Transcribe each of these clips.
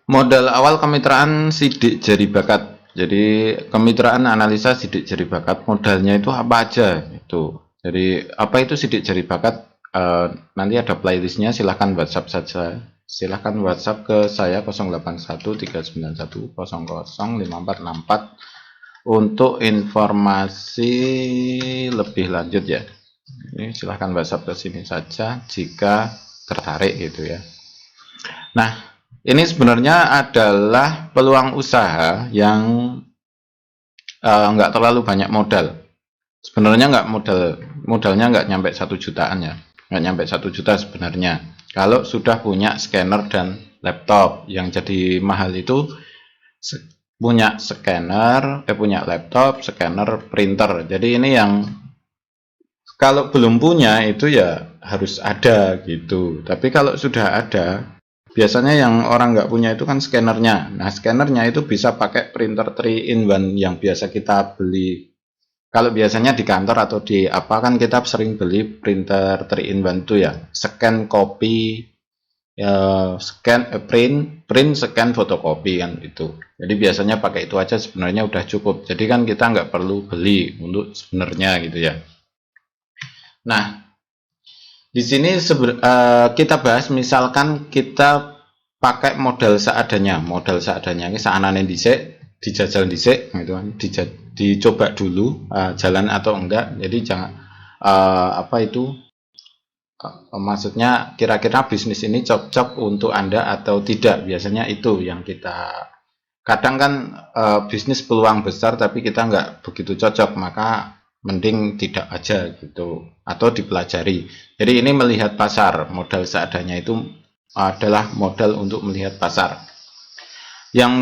Modal awal kemitraan sidik jari bakat. Jadi kemitraan analisa sidik jari bakat modalnya itu apa aja itu. Jadi apa itu sidik jari bakat? Nanti ada playlistnya, silahkan WhatsApp saja. Silahkan WhatsApp ke saya 081391005464 untuk informasi lebih lanjut ya. Ini silahkan WhatsApp ke sini saja jika tertarik gitu ya. Nah, ini sebenarnya adalah peluang usaha yang nggak terlalu banyak modal. Sebenarnya nggak modalnya nggak nyampe 1 jutaan ya, nggak nyampe 1 juta sebenarnya. Kalau sudah punya scanner dan laptop, yang jadi mahal itu punya scanner, punya laptop, scanner, printer. Jadi ini yang kalau belum punya itu ya harus ada gitu. Tapi kalau sudah ada, biasanya yang orang nggak punya itu kan scannernya. Nah, scannernya itu bisa pakai printer 3-in-1 yang biasa kita beli. Kalau biasanya di kantor atau di apa kan kita sering beli printer 3-in-1 itu ya. Scan, copy, print, scan, fotokopi kan itu. Jadi biasanya pakai itu aja sebenarnya udah cukup. Jadi kan kita nggak perlu beli untuk sebenarnya gitu ya. Nah, di sini kita bahas misalkan kita pakai modal seadanya ini seanane dhisik, dijajal dhisik gitu kan, dicoba dulu jalan atau enggak. Jadi jangan maksudnya kira-kira bisnis ini cocok untuk Anda atau tidak. Biasanya itu yang kita kadang kan bisnis peluang besar tapi kita nggak begitu cocok, maka mending tidak aja gitu atau dipelajari. Jadi ini melihat pasar, modal seadanya itu adalah modal untuk melihat pasar. Yang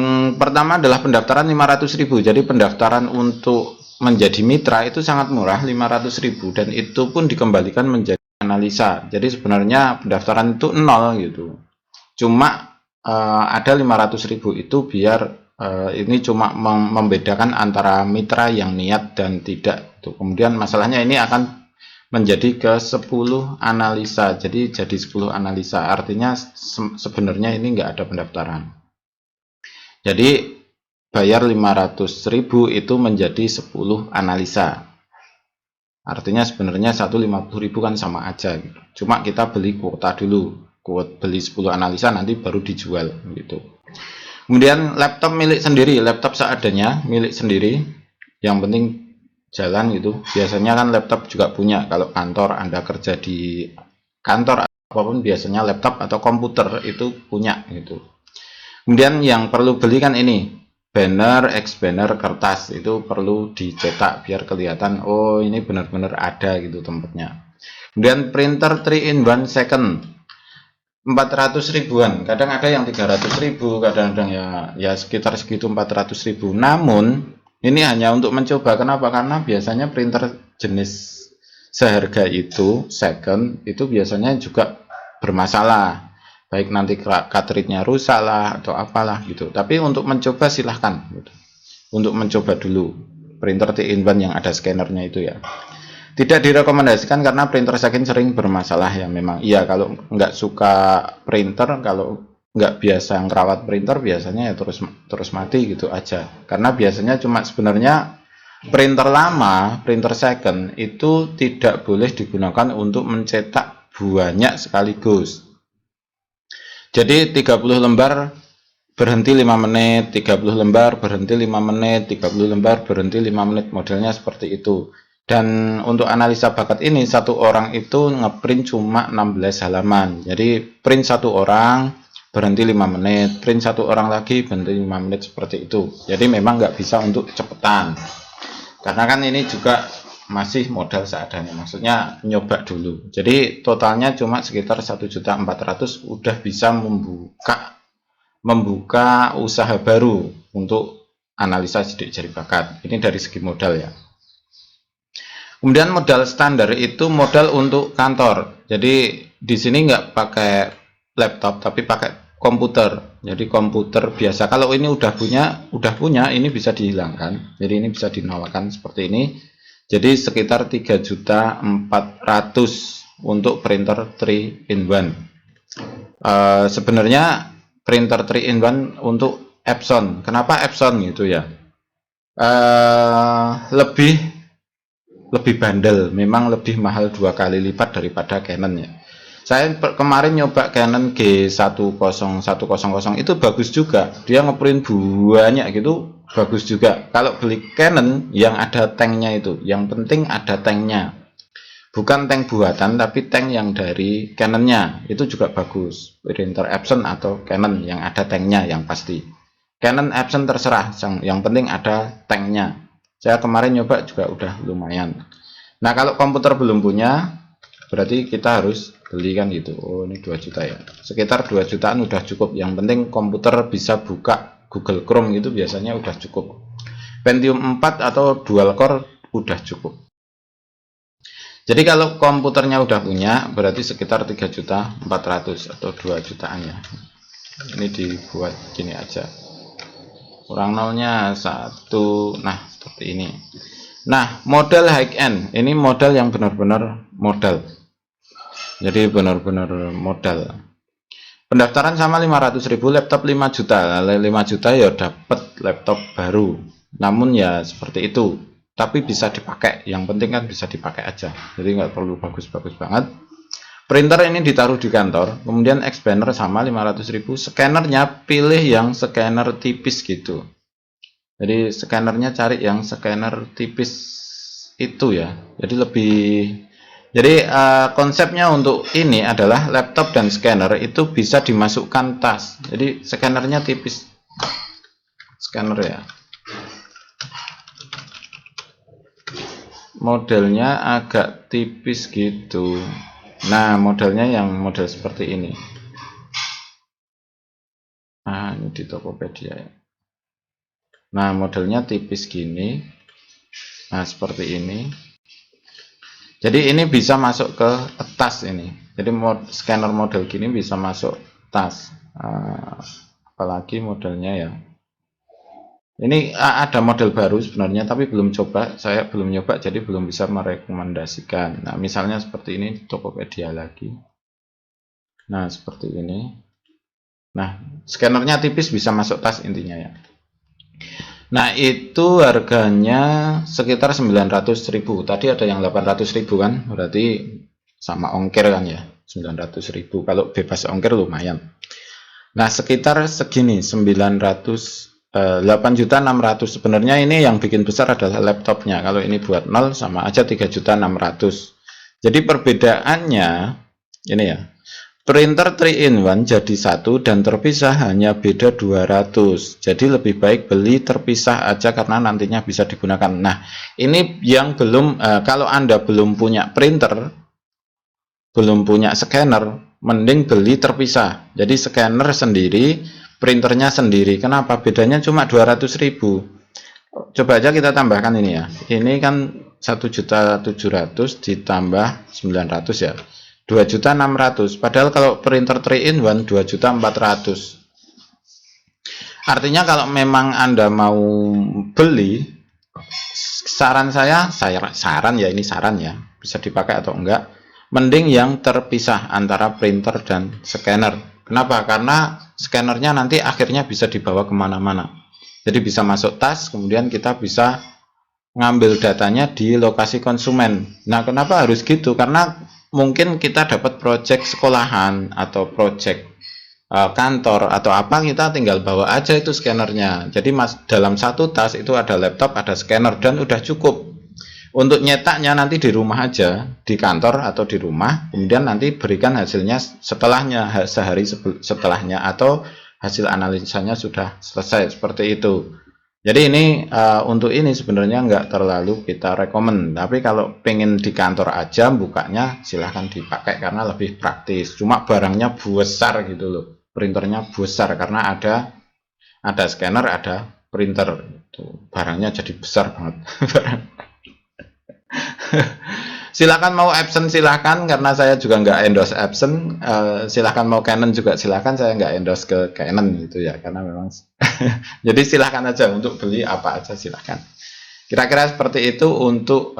pertama adalah pendaftaran 500.000. Jadi pendaftaran untuk menjadi mitra itu sangat murah, 500.000, dan itu pun dikembalikan menjadi analisa. Jadi sebenarnya pendaftaran itu nol gitu. Cuma ada 500.000 itu biar ini cuma membedakan antara mitra yang niat dan tidak. Kemudian masalahnya ini akan menjadi ke 10 analisa. Jadi 10 analisa. Artinya sebenarnya ini enggak ada pendaftaran. Jadi bayar 500.000 itu menjadi 10 analisa. Artinya sebenarnya 150.000 kan sama aja gitu. Cuma kita beli kuota dulu. Beli 10 analisa nanti baru dijual gitu. Kemudian laptop milik sendiri, laptop seadanya milik sendiri, yang penting jalan gitu. Biasanya kan laptop juga punya, kalau kantor Anda kerja di kantor apapun biasanya laptop atau komputer itu punya gitu. Kemudian yang perlu beli kan ini banner, banner, kertas, itu perlu dicetak biar kelihatan oh ini benar-benar ada gitu tempatnya. Kemudian printer 3-in-1 second 400.000-an, kadang ada yang 300.000, kadang-kadang ya sekitar segitu 400.000. Namun ini hanya untuk mencoba. Kenapa? Karena biasanya printer jenis seharga itu second itu biasanya juga bermasalah, baik nanti cartridge-nya rusak lah atau apalah gitu. Tapi untuk mencoba silahkan gitu. Untuk mencoba dulu printer 3-in-1 yang ada scannernya itu ya. Tidak direkomendasikan karena printer second sering bermasalah ya memang. Iya, kalau nggak suka printer, kalau nggak biasa ngerawat printer, biasanya ya terus mati gitu aja. Karena biasanya cuma sebenarnya printer lama, printer second itu tidak boleh digunakan untuk mencetak banyak sekaligus. Jadi 30 lembar berhenti 5 menit, 30 lembar berhenti 5 menit, 30 lembar berhenti 5 menit, modelnya seperti itu. Dan untuk analisa bakat ini satu orang itu ngeprint cuma 16 halaman. Jadi print satu orang berhenti 5 menit, print satu orang lagi berhenti 5 menit, seperti itu. Jadi memang nggak bisa untuk cepetan. Karena kan ini juga masih modal seadanya, maksudnya nyoba dulu. Jadi totalnya cuma sekitar 1.400.000 udah bisa membuka usaha baru untuk analisa sidik jari bakat. Ini dari segi modal ya. Kemudian modal standar itu modal untuk kantor. Jadi di sini nggak pakai laptop tapi pakai komputer. Jadi komputer biasa. Kalau ini udah punya, ini bisa dihilangkan. Jadi ini bisa dinolakan seperti ini. Jadi sekitar 3.400.000 untuk printer 3-in-1. Sebenarnya printer 3 in 1 untuk Epson. Kenapa Epson gitu ya? Lebih bandel, memang lebih mahal 2 kali lipat daripada Canon ya. Saya kemarin nyoba Canon G10100 itu bagus juga, dia ngeprint banyak gitu, bagus juga. Kalau beli Canon yang ada tanknya itu, yang penting ada tanknya, bukan tank buatan tapi tank yang dari Canonnya, itu juga bagus. Printer Epson atau Canon yang ada tanknya yang pasti. Canon Epson terserah, yang penting ada tanknya. Saya kemarin nyoba juga udah lumayan. Nah kalau komputer belum punya, berarti kita harus beli kan gitu. Oh ini 2 juta ya, sekitar 2 jutaan udah cukup. Yang penting komputer bisa buka Google Chrome gitu, biasanya udah cukup. Pentium 4 atau dual core udah cukup. Jadi kalau komputernya udah punya, berarti sekitar 3.400.000 atau 2 jutaan ya. Ini dibuat gini aja, kurang nolnya 1. Nah seperti ini. Nah model high end, ini model yang benar-benar modal. Jadi benar-benar modal. Pendaftaran sama 500.000, laptop 5 juta. 5 juta ya dapat laptop baru. Namun ya seperti itu. Tapi bisa dipakai. Yang penting kan bisa dipakai aja. Jadi nggak perlu bagus-bagus banget. Printer ini ditaruh di kantor. Kemudian expander sama 500.000. Scannernya pilih yang scanner tipis gitu. Jadi scannernya cari yang scanner tipis itu ya. Jadi lebih. Jadi konsepnya untuk ini adalah laptop dan scanner itu bisa dimasukkan tas. Jadi scannernya tipis, scanner ya. Modelnya agak tipis gitu. Nah modelnya yang model seperti ini. Nah ini di Tokopedia ya. Nah modelnya tipis gini. Nah seperti ini. Jadi ini bisa masuk ke tas ini. Jadi scanner model gini bisa masuk tas. Apalagi modelnya ya. Ini ada model baru sebenarnya, tapi belum coba. Saya belum nyoba, jadi belum bisa merekomendasikan. Nah, misalnya seperti ini, Tokopedia lagi. Nah, seperti ini. Nah, scannernya tipis, bisa masuk tas intinya ya. Nah, itu harganya sekitar 900.000. Tadi ada yang 800.000 kan, berarti sama ongkir kan ya, 900.000. Kalau bebas ongkir lumayan. Nah, sekitar segini, 8.600.000. Sebenarnya ini yang bikin besar adalah laptopnya. Kalau ini buat 0 sama aja 3.600.000. Jadi perbedaannya ini ya. Printer 3 in 1 jadi satu dan terpisah hanya beda 200. Jadi lebih baik beli terpisah aja karena nantinya bisa digunakan. Nah, ini yang belum kalau Anda belum punya printer, belum punya scanner, mending beli terpisah. Jadi scanner sendiri, printernya sendiri. Kenapa? Bedanya cuma 200.000. Coba aja kita tambahkan ini ya. Ini kan 1.700.000 ditambah 900 ya. 2.600.000. Padahal kalau printer 3 in 1 2.400.000. Artinya kalau memang Anda mau beli, saran saya saran ya, ini saran ya, bisa dipakai atau enggak, mending yang terpisah antara printer dan scanner. Kenapa? Karena scannernya nanti akhirnya bisa dibawa kemana-mana. Jadi bisa masuk tas, kemudian kita bisa ngambil datanya di lokasi konsumen. Nah, kenapa harus gitu? Karena mungkin kita dapat project sekolahan atau project kantor atau apa, kita tinggal bawa aja itu scannernya. Jadi dalam satu tas itu ada laptop, ada scanner, dan udah cukup. Untuk nyetaknya nanti di rumah aja, di kantor atau di rumah, kemudian nanti berikan hasilnya setelahnya, sehari setelahnya, atau hasil analisanya sudah selesai, seperti itu. Jadi ini untuk ini sebenarnya nggak terlalu kita rekomen, tapi kalau pengen di kantor aja bukanya silahkan dipakai karena lebih praktis. Cuma barangnya besar gitu loh, printernya besar karena ada scanner, ada printer, barangnya jadi besar banget. Silakan mau Epson silakan, karena saya juga nggak endorse Epson. Silakan mau Canon juga silakan, saya nggak endorse ke Canon gitu ya, karena memang jadi silakan aja untuk beli apa aja silakan. Kira-kira seperti itu untuk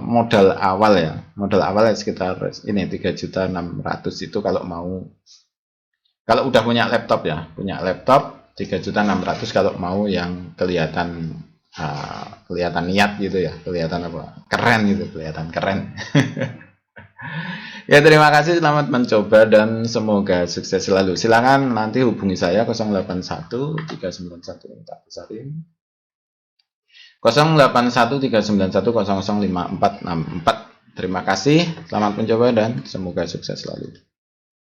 modal awal ya. Modal awal ya sekitar ini 3.600.000 itu kalau mau Kalau udah punya laptop ya, punya laptop 3.600.000 kalau mau yang kelihatan kelihatan niat gitu ya, kelihatan apa? Keren gitu, kelihatan keren. Ya, terima kasih, selamat mencoba dan semoga sukses selalu. Silakan nanti hubungi saya 081 391 081 391 005464. Terima kasih, selamat mencoba dan semoga sukses selalu.